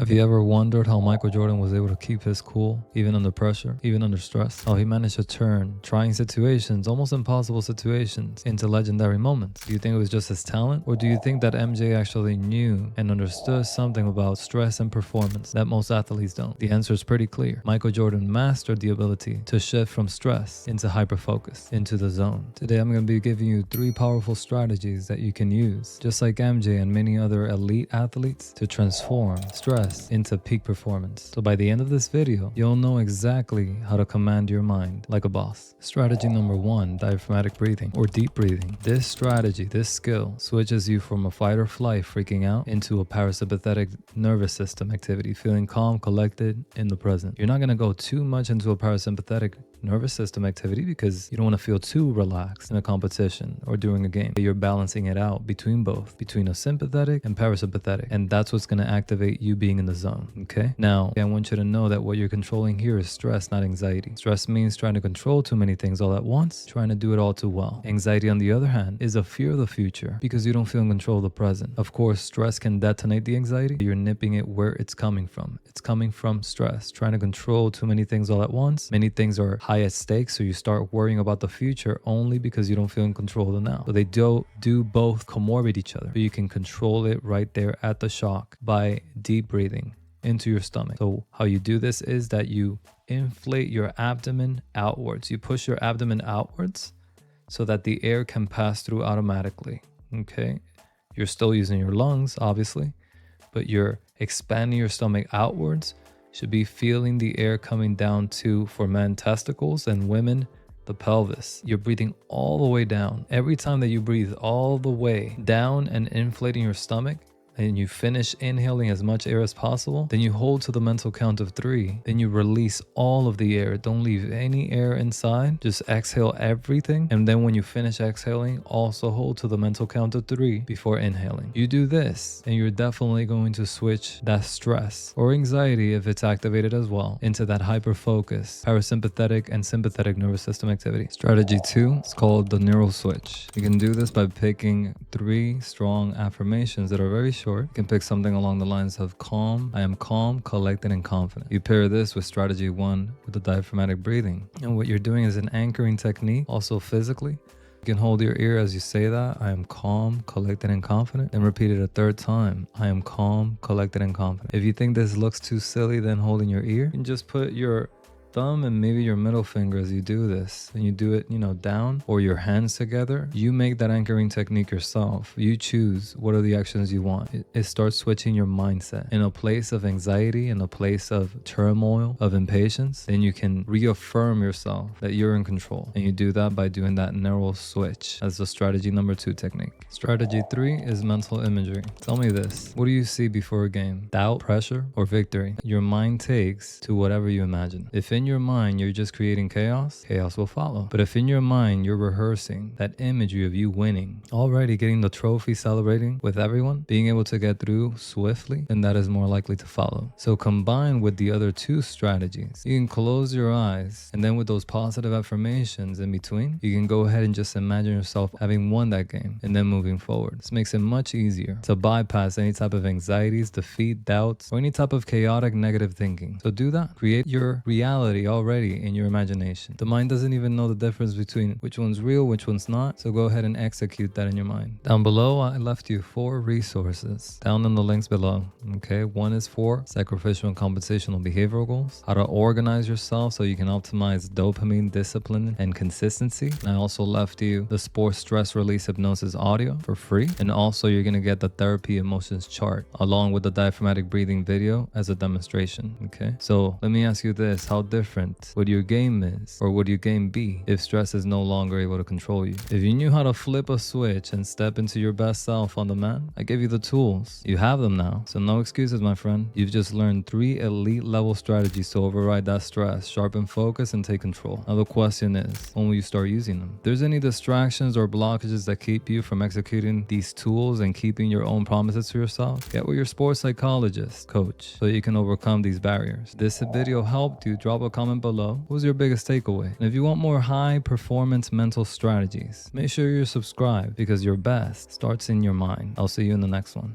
Have you ever wondered how Michael Jordan was able to keep his cool, even under pressure, even under stress? How he managed to turn trying situations, almost impossible situations, into legendary moments? Do you think it was just his talent? Or do you think that MJ actually knew and understood something about stress and performance that most athletes don't? The answer is pretty clear. Michael Jordan mastered the ability to shift from stress into hyperfocus, into the zone. Today I'm going to be giving you 3 powerful strategies that you can use, just like MJ and many other elite athletes, to transform stress into peak performance. So by the end of this video, you'll know exactly how to command your mind like a boss. Strategy number 1, diaphragmatic breathing or deep breathing. This strategy, this skill, switches you from a fight or flight freaking out into a parasympathetic nervous system activity, feeling calm, collected, in the present. You're not going to go too much into a parasympathetic nervous system activity because you don't want to feel too relaxed in a competition or during a game. You're balancing it out between both, between a sympathetic and parasympathetic, and that's what's going to activate you being in the zone. Okay, now I want you to know that what you're controlling here is stress, not anxiety. Stress means trying to control too many things all at once, trying to do it all too well. Anxiety, on the other hand, is a fear of the future because you don't feel in control of the present. Of course, stress can detonate the anxiety. You're nipping it where it's coming from. It's coming from stress, trying to control too many things all at once. Many things are high at stake, so you start worrying about the future only because you don't feel in control of the now. So they do both comorbid each other, but you can control it right there at the shock by deep breathing into your stomach. So how you do this is that you inflate your abdomen outwards. You push your abdomen outwards so that the air can pass through automatically. Okay, you're still using your lungs, obviously, but you're expanding your stomach outwards. Should be feeling the air coming down to, for men, testicles, and women, the pelvis. You're breathing all the way down. Every time that you breathe all the way down and inflating your stomach, and you finish inhaling as much air as possible, then you hold to the mental count of 3. Then you release all of the air. Don't leave any air inside. Just exhale everything. And then when you finish exhaling, also hold to the mental count of 3 before inhaling. You do this, and you're definitely going to switch that stress or anxiety, if it's activated as well, into that hyper-focus, parasympathetic and sympathetic nervous system activity. Strategy 2 is called the neural switch. You can do this by picking 3 strong affirmations that are very short. You can pick something along the lines of calm, I am calm, collected, and confident. You pair this with strategy 1 with the diaphragmatic breathing. And what you're doing is an anchoring technique, also physically. You can hold your ear as you say that, I am calm, collected, and confident, and repeat it a 3rd time, I am calm, collected, and confident. If you think this looks too silly, then holding your ear, you can just put your thumb and maybe your middle finger as you do this, and you do it, down, or your hands together. You make that anchoring technique yourself. You choose what are the actions you want. It starts switching your mindset. In a place of anxiety, in a place of turmoil, of impatience, then you can reaffirm yourself that you're in control. And you do that by doing that neural switch as the strategy number 2 technique. Strategy 3 is mental imagery. Tell me this, what do you see before a game? Doubt, pressure, or victory? Your mind takes to whatever you imagine. If in your mind you're just creating chaos, chaos will follow. But if in your mind you're rehearsing that imagery of you winning, already getting the trophy, celebrating with everyone, being able to get through swiftly, then that is more likely to follow. So combined with the other 2 strategies, you can close your eyes, and then with those positive affirmations in between, you can go ahead and just imagine yourself having won that game and then moving forward. This makes it much easier to bypass any type of anxieties, defeat, doubts, or any type of chaotic negative thinking. So do that. Create your reality already in your imagination. The mind doesn't even know the difference between which one's real, which one's not. So go ahead and execute that in your mind. Down below, I left you 4 resources down in the links below. Okay, 1 is for sacrificial and compensational behavioral goals, how to organize yourself so you can optimize dopamine, discipline, and consistency. And I also left you the sports stress release hypnosis audio for free. And also you're going to get the therapy emotions chart along with the diaphragmatic breathing video as a demonstration. Okay, so let me ask you this, how different would your game is, or would your game be, if stress is no longer able to control you? If you knew how to flip a switch and step into your best self on the mat, I gave you the tools. You have them now, so no excuses, my friend. You've just learned 3 elite level strategies to override that stress, sharpen focus, and take control. Now the question is, when will you start using them? If there's any distractions or blockages that keep you from executing these tools and keeping your own promises to yourself, get with your sports psychologist, coach, so you can overcome these barriers. If this video helped you, drop a comment below. What was your biggest takeaway? And if you want more high performance mental strategies, make sure you're subscribed because your best starts in your mind. I'll see you in the next one.